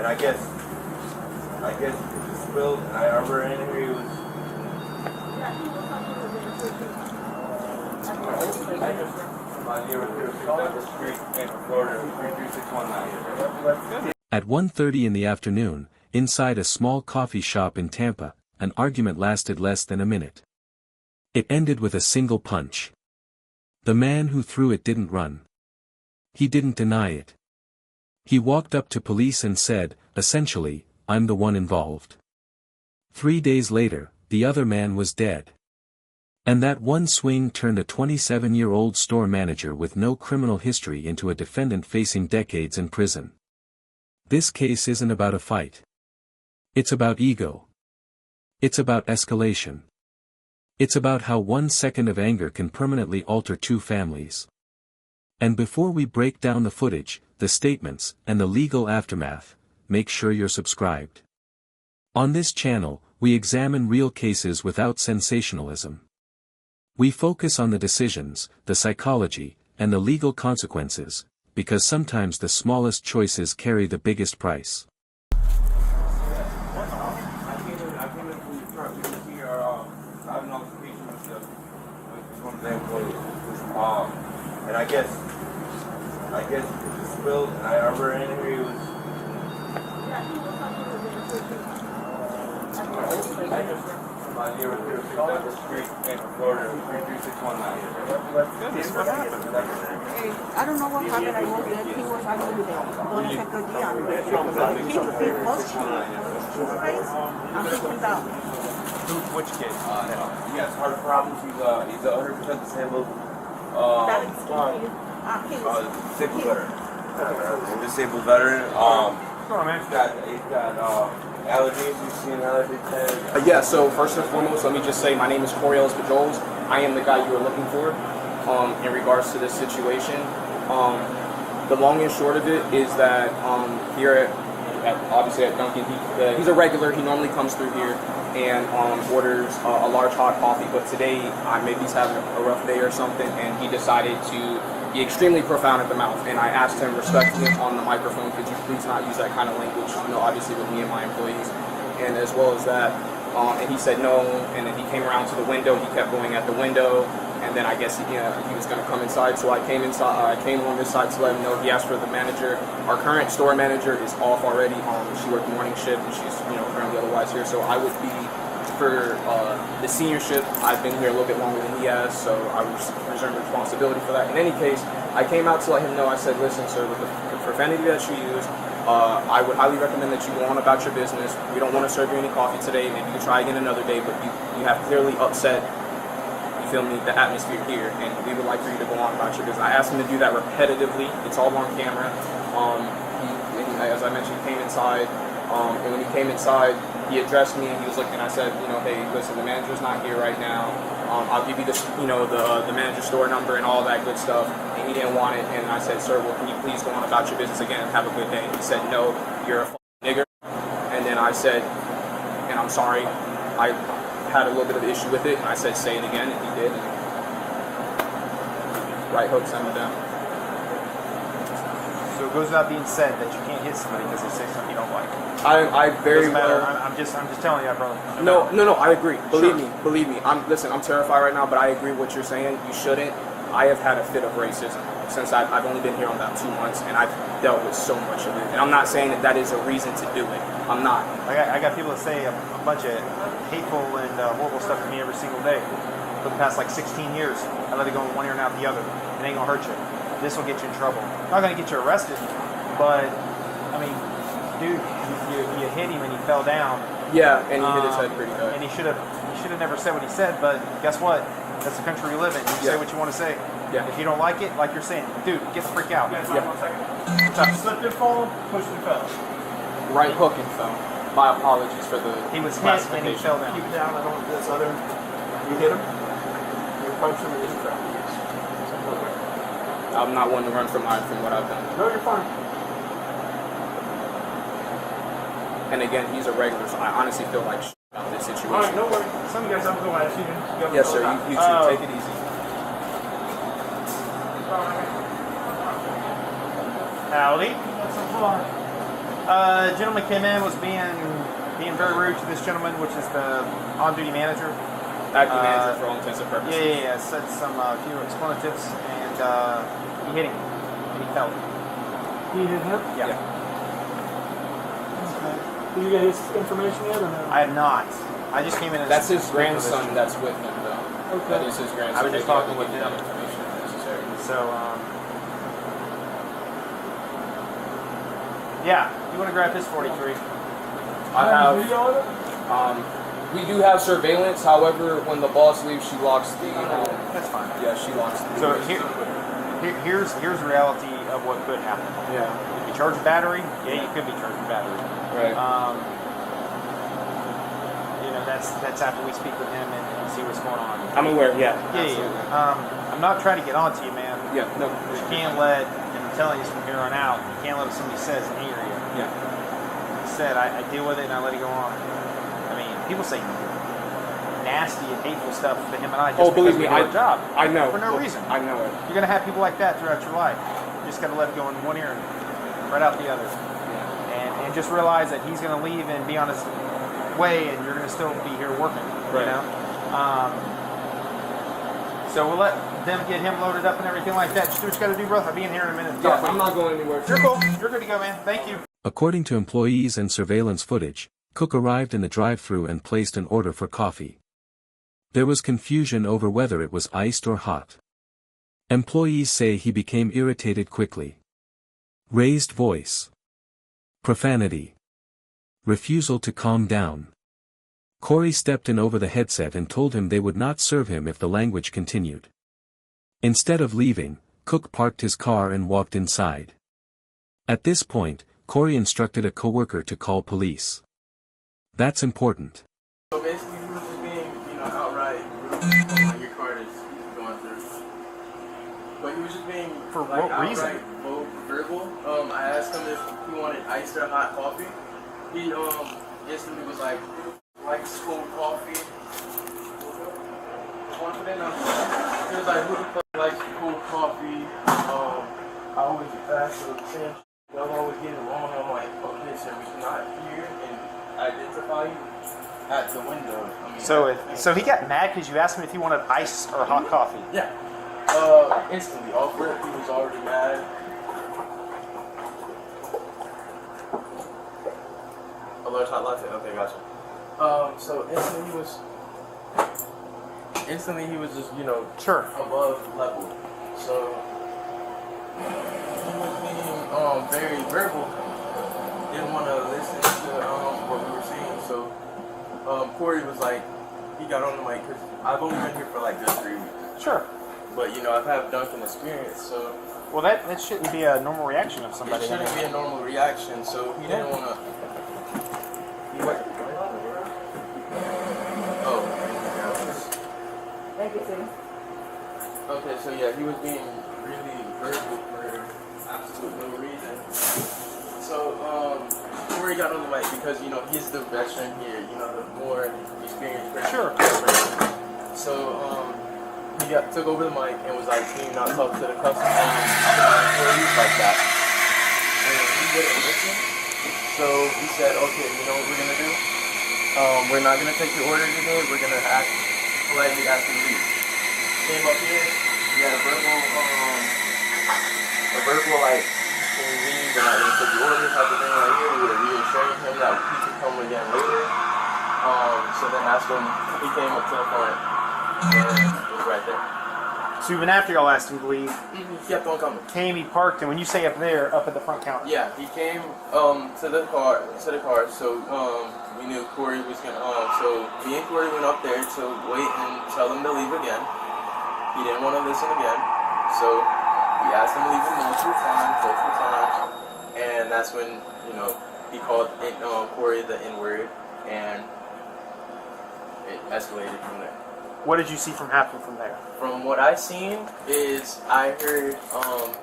And I guess it just spilled, and I remember in here he was. At 1:30 in the afternoon, inside a small coffee shop in Tampa, an argument lasted less than a minute. It ended with a single punch. The man who threw it didn't run. He didn't deny it. He walked up to police and said, essentially, "I'm the one involved." 3 days later, the other man was dead. And that one swing turned a 27-year-old store manager with no criminal history into a defendant facing decades in prison. This case isn't about a fight. It's about ego. It's about escalation. It's about how 1 second of anger can permanently alter 2 families. And before we break down the footage, the statements, and the legal aftermath, make sure you're subscribed. On this channel, we examine real cases without sensationalism. We focus on the decisions, the psychology, and the legal consequences, because sometimes the smallest choices carry the biggest price. And I guess it just spilled, and I remember in here he was. I don't know what happened. I was there. He was actually there. Don't check the D on it. He was cheap. I'm thinking about. Which kid? He has heart problems. He's 100% disabled. Disabled veteran. Disabled veteran. He's got allergies. You've seen allergy test. Yeah. So first and foremost, let me just say my name is Corey Pujols. I am the guy you were looking for. In regards to this situation, the long and short of it is that here obviously at Dunkin, he's a regular. He normally comes through here and orders a large hot coffee. But today, maybe he's having a rough day or something, and he decided to be extremely profound at the mouth. And I asked him respectfully on the microphone, could you please not use that kind of language? Obviously with me and my employees, and as well as that. And he said no, and then he came around to the window. He kept going at the window. And then I guess he was going to come inside, so I came inside. I came along this side to let him know. He asked for the manager. Our current store manager is off already. She worked morning shift, and she's currently otherwise here. So I would be for the senior shift. I've been here a little bit longer than he has, so I reserve responsibility for that. In any case, I came out to let him know. I said, listen, sir, with the profanity that you use, I would highly recommend that you go on about your business. We don't want to serve you any coffee today. Maybe you can try again another day, but you have clearly upset the atmosphere here, and we would like for you to go on about your business. I asked him to do that repetitively. It's all on camera. As I mentioned, he came inside, and when he came inside, he addressed me, and he was looking. I said, hey, listen, the manager's not here right now. I'll give you the manager's store number and all that good stuff. And he didn't want it, and I said, sir, well, can you please go on about your business again and have a good day? And he said, no, you're a nigger. And then I said, and I'm sorry, I had a little bit of an issue with it, and I said, say it again, and he did. Right hook sent him down. So it goes without being said that you can't hit somebody because they say something you don't like. I very well. I'm just telling you, brother. No, I agree. Believe me. I'm terrified right now, but I agree with what you're saying. You shouldn't. I have had a fit of racism since I've only been here about 2 months, and I've dealt with so much of it. And I'm not saying that is a reason to do it. I'm not. I got people that say a bunch of hateful and horrible stuff to me every single day for the past 16 years. I let it go in one ear and out the other. It ain't gonna hurt you. This will get you in trouble. Not gonna get you arrested, but I mean, dude, you hit him and he fell down. Yeah, and he hit his head pretty good. And he should have never said what he said. But guess what? That's the country we live in. You say what you want to say. Yeah. If you don't like it, like you're saying, dude, get the freak out. Yeah. 1 second. You slipped and fall, pushed and fell. Right hook and fell. My apologies for the He was hit and he fell down. Keep down. I don't. This other. You hit him. You punched him and he fell. I'm not one to run from what I've done. No, you're fine. And again, he's a regular, so I honestly feel like shit about this situation. All right, no worries. Some of you guys have to go at you. Yes, sir. You too. Take it easy. Howdy. Gentleman came in, was being very rude to this gentleman, which is the on-duty manager. Acting manager for all intents and purposes. Yeah. Said some few expletives, and he hit him, and he fell. He hit him? Yeah. Okay. Did you get his information yet or no? I have not. I just came in. And That's his grandson that's with him, though. Okay. That is his grandson. I was just They can't talking with give him. that information if necessary. So, yeah, you want to grab his 43? I have. Video on it? We do have surveillance. However, when the boss leaves, she locks the. That's fine. Yeah, she locks the. So here's the reality of what could happen. Yeah. If you charge a battery, yeah, you could be charged a battery. Right. That's after we speak with him and see what's going on. I'm aware. Yeah. Yeah. I'm not trying to get on to you, man. Yeah. No. But you can't let, and I'm telling you from here on out, you can't let what somebody says anger you. Yeah. Like I said, I deal with it and I let it go on. I mean, people say nasty and hateful stuff to him and I just believe because me, we do our job. I know. For no reason. I know it. You're going to have people like that throughout your life. You just got to let it go in one ear and right out the other. And just realize that he's going to leave and be on his way and you're going to still be here working. Right. You know? So we'll let them get him loaded up and everything like that. Just do what you got to do, bro. I'll be in here in a minute. Yeah, I'm not going anywhere. You're cool. You're good to go, man. Thank you. According to employees and surveillance footage, Cook arrived in the drive-thru and placed an order for coffee. There was confusion over whether it was iced or hot. Employees say he became irritated quickly. Raised voice. Profanity. Refusal to calm down. Corey stepped in over the headset and told him they would not serve him if the language continued. Instead of leaving, Cook parked his car and walked inside. At this point, Corey instructed a coworker to call police. That's important. So basically, he was just being, outright rude when your card is going through. But he was just being For like, what reason? outright verbal. I asked him if he wanted iced or hot coffee. He instantly was like cold coffee. Confident. He was like, who the fuck likes cold coffee? I always ask for the same. Y'all always get it wrong. I'm like, okay, sir, we cannot hear and identify you at the window. So he got mad because you asked him if he wanted ice or hot coffee. Yeah. Instantly off rip, he was already mad. A large hot latte. Okay, gotcha. So instantly he was just Sure. above level. So he was being very verbal. Didn't want to listen to what we were saying. So Corey was like, he got on the mic because I've only been here for like just 3 weeks. Sure. But I've had Dunkin experience, so Well, that shouldn't be a normal reaction of it somebody. shouldn't be a normal reaction. So he didn't want to. Oh. Thank you, sir. Okay, so yeah, he was being really verbal for absolute no reason. So Corey got on the mic because he's the veteran here, the more experienced person. Sure. So he took over the mic and was like, "Can you not talk to the customer employees like that?" And he wouldn't listen. So he said, "Okay, you know what we're gonna do? We're not gonna take your order today. We're gonna politely ask you to leave." Came up here. He had a verbal like, "Can you leave? We're not gonna take your order," type of thing right here. We were reassuring him that he could come again later. So then that's when he came up to the front and it was right there. So even after y'all asked him to leave, He kept on coming. came, he parked, and when you say up there, up at the front counter. Yeah, he came to the car. So we knew Corey was gonna. So me and Corey went up there to wait and tell him to leave again. He didn't want to listen again, so we asked him to leave multiple times, and that's when he called Corey the N-word, and it escalated from there. What did you see happen from there? From what I seen is I heard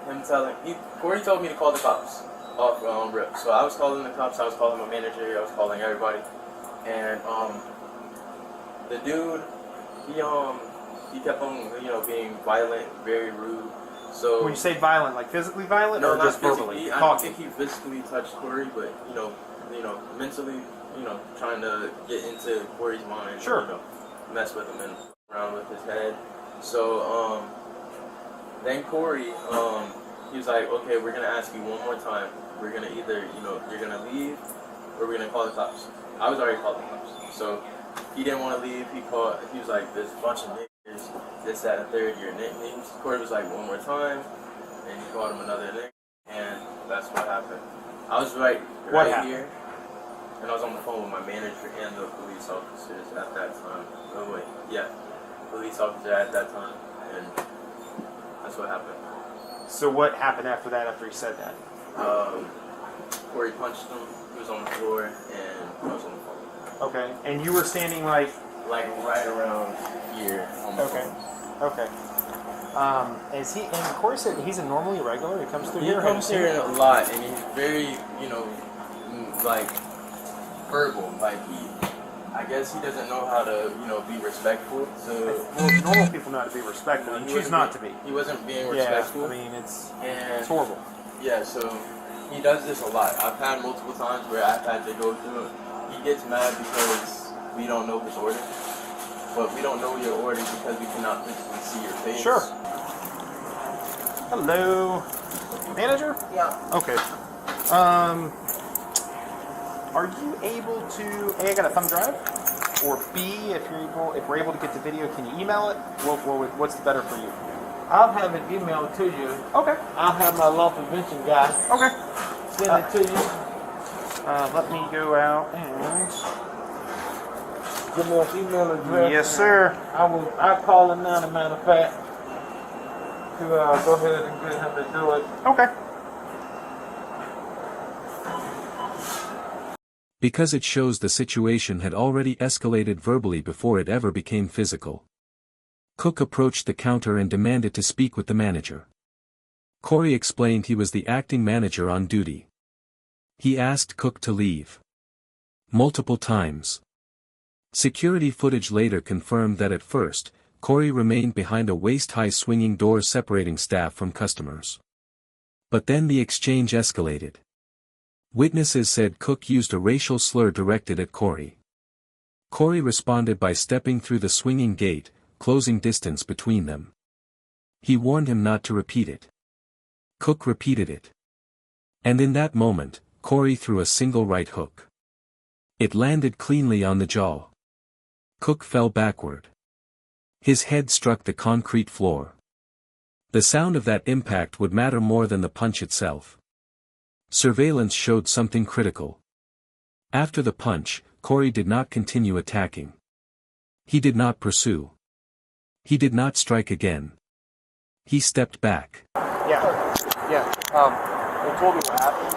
him Corey told me to call the cops off rip. So I was calling the cops, I was calling my manager, I was calling everybody. And the dude, he kept on being violent, very rude, So When you say violent, like physically violent, no, or not just physically. verbally? I don't Talking. think he physically touched Corey, but mentally, trying to get into Corey's mind. Sure. Mess with him and around with his head. So then Corey, he was like, okay, we're gonna ask you one more time. We're gonna either, you're gonna leave, or we're gonna call the cops. I was already called the cops, so he didn't want to leave. He was like, there's a bunch of niggas, this, that, and third, your nicknames. Corey was like, one more time, and he called him another nick, and that's what happened. I was right here, and I was on the phone with my manager and the police officers at that time. Oh wait, yeah, police officer at that time, and that's what happened. So what happened after that? After he said that? Corey punched him. He was on the floor, and I was on the phone. Okay. And you were standing like right around here on the okay. phone. Okay. Is he? And Corey said he's a normally regular. He comes through He here. comes here a lot, and he's very, like verbal. Like I guess he doesn't know how to, be respectful. So Well, normal people know how to be respectful. You choose not to be. He wasn't being respectful. Yeah. I mean, it's and horrible. Yeah. So he does this a lot. I've had multiple times where I've had to go through it. He gets mad because we don't know his order. But we don't know your order because we cannot physically see your face. Sure. Hello, manager. Yeah. Okay. Are you able to? A, I got a thumb drive, or B, if we're able to get the video, can you email it? What's the better for you? I'll have it emailed to you. Okay. I'll have my law prevention guy Okay. send it to you. Let me go out and. Give me an email address. Yes, sir. I'll call him now, as a matter of fact, to go ahead and get him to do it. Okay. Because it shows the situation had already escalated verbally before it ever became physical. Cook approached the counter and demanded to speak with the manager. Corey explained he was the acting manager on duty. He asked Cook to leave. Multiple times. Security footage later confirmed that at first, Corey remained behind a waist-high swinging door separating staff from customers. But then the exchange escalated. Witnesses said Cook used a racial slur directed at Corey. Corey responded by stepping through the swinging gate, closing distance between them. He warned him not to repeat it. Cook repeated it. And in that moment, Corey threw a single right hook. It landed cleanly on the jaw. Cook fell backward. His head struck the concrete floor. The sound of that impact would matter more than the punch itself. Surveillance showed something critical. After the punch, Corey did not continue attacking. He did not pursue. He did not strike again. He stepped back. Yeah. They told me what happened.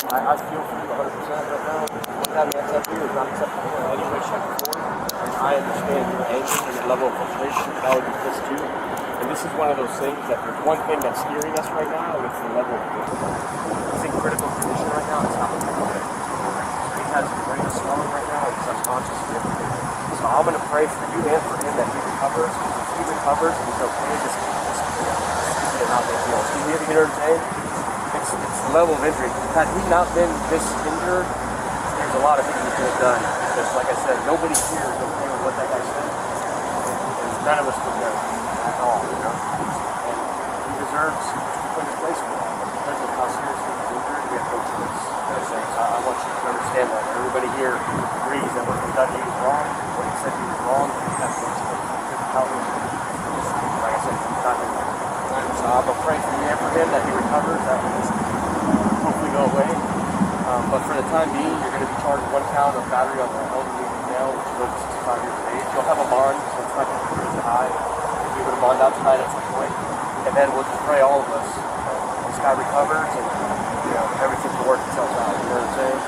I feel for you 100% right now. What's happening here is not acceptable in any way, shape, or form. And I understand your anger and your level of frustration, but I would be pissed too. And this is one of those things that there's one thing that's steering us right now, and it's the level of risk. He's in critical condition right now. It's not looking good. He has his brain swelling right now. He's unconscious and everything. So I'm going to pray for you and for him that he recovers. If he recovers and he's okay, just not big deal. You know what I'm saying? It's the level of injury. Had he not been this injured, there's a lot of things he could have done. Because like I said, nobody here is okay with what that guy said. And none of us would know at all, And he deserves to be put in his place for that. But because of how seriously he's injured, we have no choice. So I want you to understand that. Everybody here agrees that what he done, he was wrong. What he said, he was wrong. He has no choice. Like I said, he's not in there. So I'm going to pray for you and for him that he recovers, that will just hopefully go away. But for the time being, you're going to be charged 1 count of battery on the elderly male, which is over 65 years of age. You'll have a bond, so it's not going to be really high. You're going to bond out tonight at some point. And then we'll just pray all of us. This guy recovers and everything will work itself out. You know what I'm saying?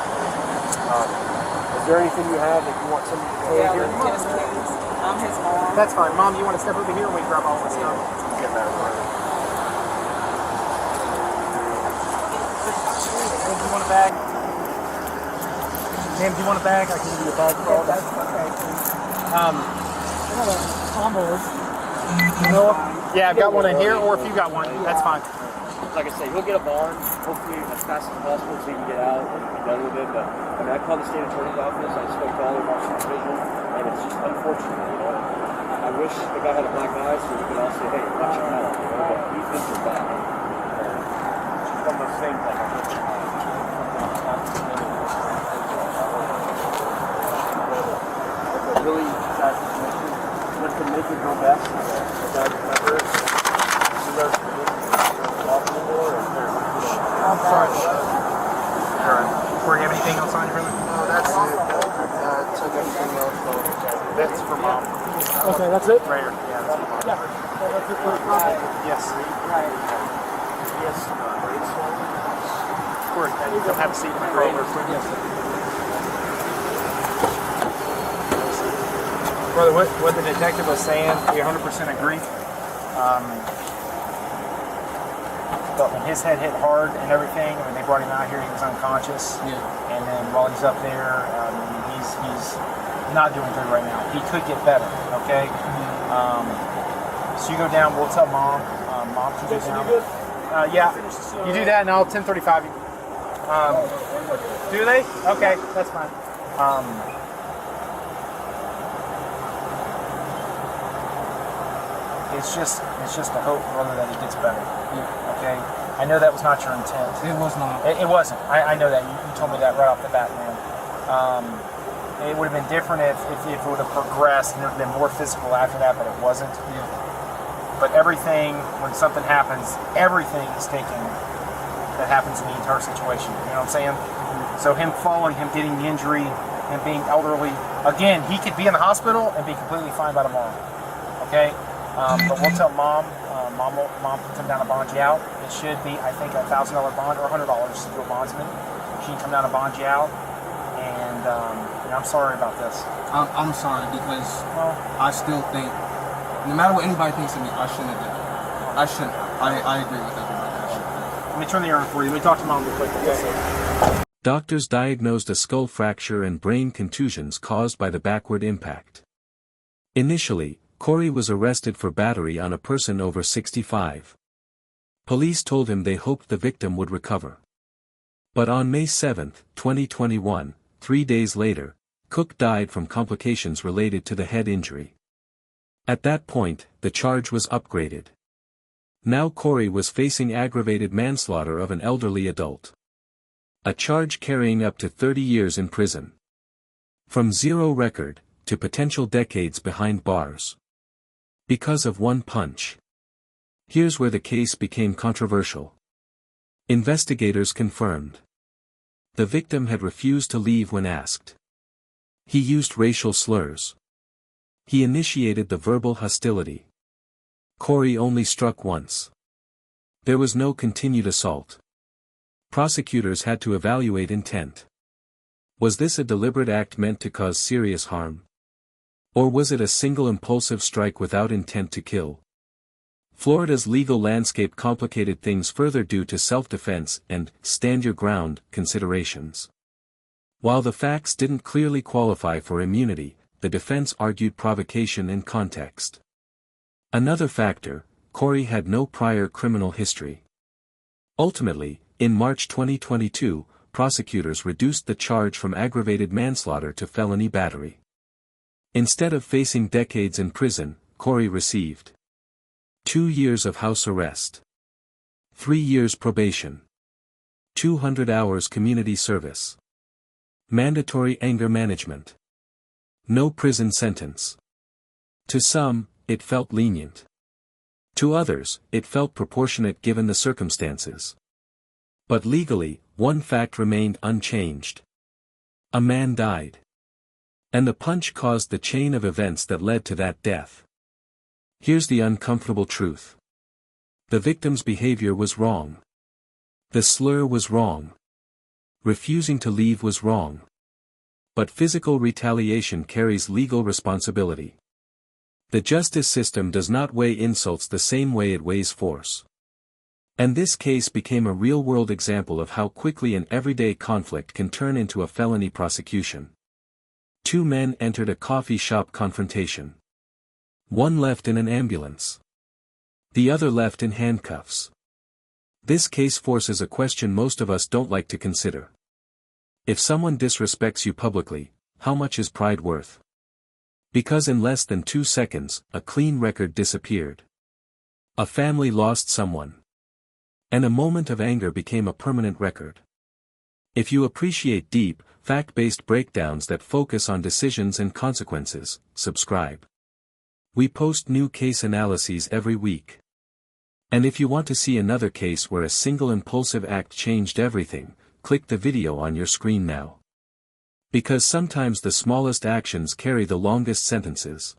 Is there anything you have that you want somebody to say here? I'm his mom. That's fine. Mom, you want to step over here and we grab all this stuff? Get that over. Do you want a bag? Ma'am, do you want a bag? I can give you a bag for all that. Okay. Combos. You know what? Yeah, I've got one in here, or if you got one, that's fine. Like I say, he'll get a bond, hopefully as fast as possible so he can get out and be done with it. But I mean, I called the state attorney's office, I spoke to all of our supervision, and it's just unfortunate, you know. I wish the guy had a black eye so we could all say, hey, watch your mouth, you know, but he thinks it's bad. It's just one of those things like I think it's a really sad situation. What can make it go best is the guy remembers. I'm sorry. Corey, you have anything else on you, brother? No, that's it. Took everything else. That's for mom. Okay, that's it? Right here. Yeah, that's for mom. That's it for the copy. Yes. Yes. Corey, you'll have a seat in my car real quick. Yes. Brother, what the detective was saying, we 100% agree. But when his head hit hard and everything, when they brought him out here, he was unconscious. Yeah. And then while he's up there, he's not doing good right now. He could get better, okay? So you go down, we'll tell mom. Mom can go down. Yeah, you do that and I'll 10:35 you. Do they? Okay, that's fine. It's just a hope, brother, that it gets better. Yeah. Okay? I know that was not your intent. It was not. It wasn't. I know that. You told me that right off the bat, man. It would have been different if it would have progressed and there would have been more physical after that, but it wasn't. Yeah. But everything, when something happens, everything is taken that happens in the entire situation. You know what I'm saying? So him falling, him getting the injury, him being elderly, again, he could be in the hospital and be completely fine by tomorrow. Okay? But we'll tell mom. Mom can come down and bond you out. It should be, I think, a $1,000 bond or $100 to do a bondsman. She can come down and bond you out. And I'm sorry about this. I'm sorry because I still think, no matter what anybody thinks of me, I shouldn't have done it. I shouldn't. I agree with everybody. I shouldn't. Let me turn the arm for you. Let me talk to mom real quick. Okay. Doctors diagnosed a skull fracture and brain contusions caused by the backward impact. Initially, Corey was arrested for battery on a person over 65. Police told him they hoped the victim would recover. But on May 7, 2021, 3 days later, Cook died from complications related to the head injury. At that point, the charge was upgraded. Now Corey was facing aggravated manslaughter of an elderly adult. A charge carrying up to 30 years in prison. From zero record, to potential decades behind bars. Because of one punch. Here's where the case became controversial. Investigators confirmed. The victim had refused to leave when asked. He used racial slurs. He initiated the verbal hostility. Corey only struck once. There was no continued assault. Prosecutors had to evaluate intent. Was this a deliberate act meant to cause serious harm? Or was it a single impulsive strike without intent to kill? Florida's legal landscape complicated things further due to self-defense and stand your ground considerations. While the facts didn't clearly qualify for immunity, the defense argued provocation and context. Another factor, Corey had no prior criminal history. Ultimately, in March 2022, prosecutors reduced the charge from aggravated manslaughter to felony battery. Instead of facing decades in prison, Corey received 2 years of house arrest, 3 years probation, 200 hours community service, mandatory anger management, no prison sentence. To some, it felt lenient. To others, it felt proportionate given the circumstances. But legally, one fact remained unchanged. A man died. And the punch caused the chain of events that led to that death. Here's the uncomfortable truth. The victim's behavior was wrong. The slur was wrong. Refusing to leave was wrong. But physical retaliation carries legal responsibility. The justice system does not weigh insults the same way it weighs force. And this case became a real-world example of how quickly an everyday conflict can turn into a felony prosecution. 2 men entered a coffee shop confrontation. One left in an ambulance. The other left in handcuffs. This case forces a question most of us don't like to consider. If someone disrespects you publicly, how much is pride worth? Because in less than 2 seconds, a clean record disappeared. A family lost someone. And a moment of anger became a permanent record. If you appreciate deep, fact-based breakdowns that focus on decisions and consequences, subscribe. We post new case analyses every week. And if you want to see another case where a single impulsive act changed everything, click the video on your screen now. Because sometimes the smallest actions carry the longest sentences.